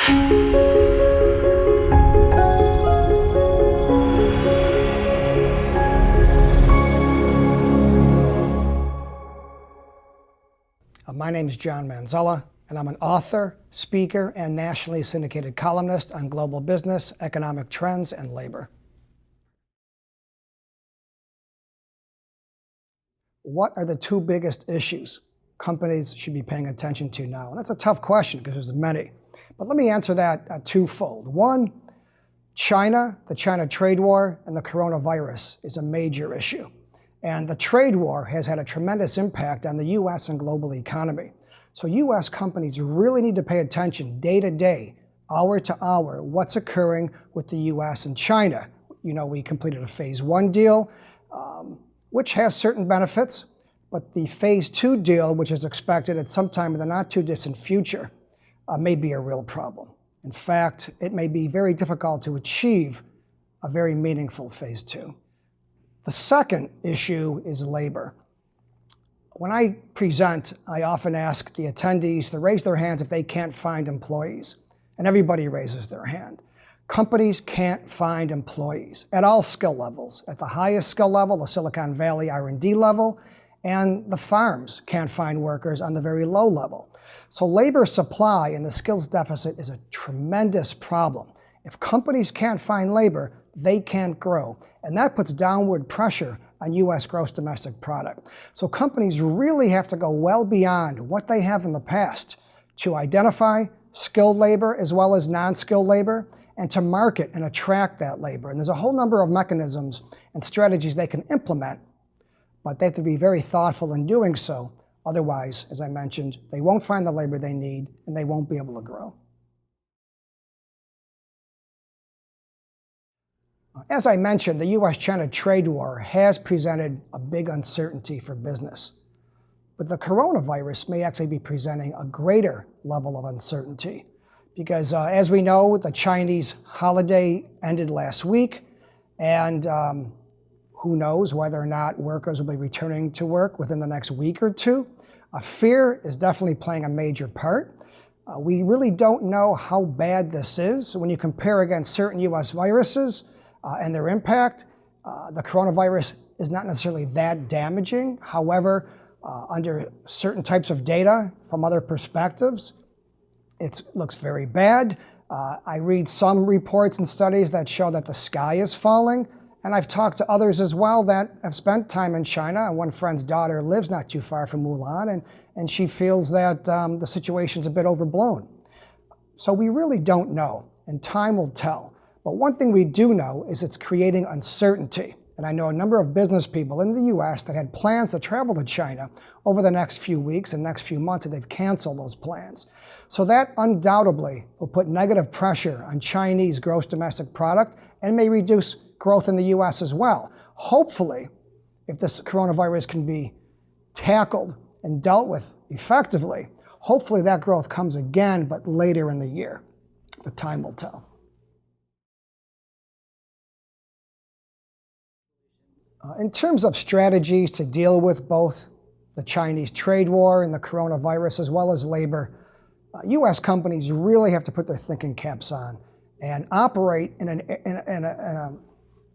My name is John Manzella, and I'm an author, speaker, and nationally syndicated columnist on global business, economic trends, and labor. What are the two biggest issues companies should be paying attention to now? And that's a tough question because there's many. But let me answer that twofold. One, China, the China trade war, and the coronavirus is a major issue. And the trade war has had a tremendous impact on the U.S. and global economy. So U.S. companies really need to pay attention day to day, hour to hour, what's occurring with the U.S. and China. You know, we completed a phase 1 deal, which has certain benefits, but the phase 2 deal, which is expected at some time in the not too distant future, may be a real problem. In fact, it may be very difficult to achieve a very meaningful phase 2. The second issue is labor. When I present, I often ask the attendees to raise their hands if they can't find employees, and everybody raises their hand. Companies can't find employees at all skill levels. At the highest skill level, the Silicon Valley R&D level, and the farms can't find workers on the very low level. So labor supply and the skills deficit is a tremendous problem. If companies can't find labor, they can't grow. And that puts downward pressure on U.S. gross domestic product. So companies really have to go well beyond what they have in the past to identify skilled labor as well as non-skilled labor and to market and attract that labor. And there's a whole number of mechanisms and strategies they can implement, but they have to be very thoughtful in doing so. Otherwise, as I mentioned, they won't find the labor they need and they won't be able to grow. As I mentioned, the U.S.-China trade war has presented a big uncertainty for business. But the coronavirus may actually be presenting a greater level of uncertainty because, as we know, the Chinese holiday ended last week, and who knows whether or not workers will be returning to work within the next week or two. Fear is definitely playing a major part. We really don't know how bad this is. When you compare against certain U.S. viruses, and their impact, the coronavirus is not necessarily that damaging. However, under certain types of data from other perspectives, it looks very bad. I read some reports and studies that show that the sky is falling, and I've talked to others as well that have spent time in China. One friend's daughter lives not too far from Wuhan, and she feels that the situation's a bit overblown. So we really don't know, and time will tell. But one thing we do know is it's creating uncertainty. And I know a number of business people in the U.S. that had plans to travel to China over the next few weeks and next few months, and they've canceled those plans. So that undoubtedly will put negative pressure on Chinese gross domestic product and may reduce growth in the U.S. as well. Hopefully, if this coronavirus can be tackled and dealt with effectively, hopefully that growth comes again, but later in the year. But time will tell. In terms of strategies to deal with both the Chinese trade war and the coronavirus, as well as labor, U.S. companies really have to put their thinking caps on and operate in a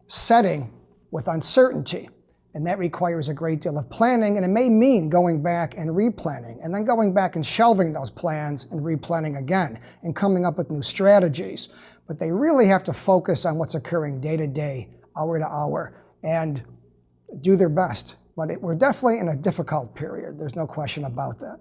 setting with uncertainty. And that requires a great deal of planning, and it may mean going back and replanning, and then going back and shelving those plans and replanning again, and coming up with new strategies. But they really have to focus on what's occurring day to day, hour to hour, and do their best. But we're definitely in a difficult period. There's no question about that.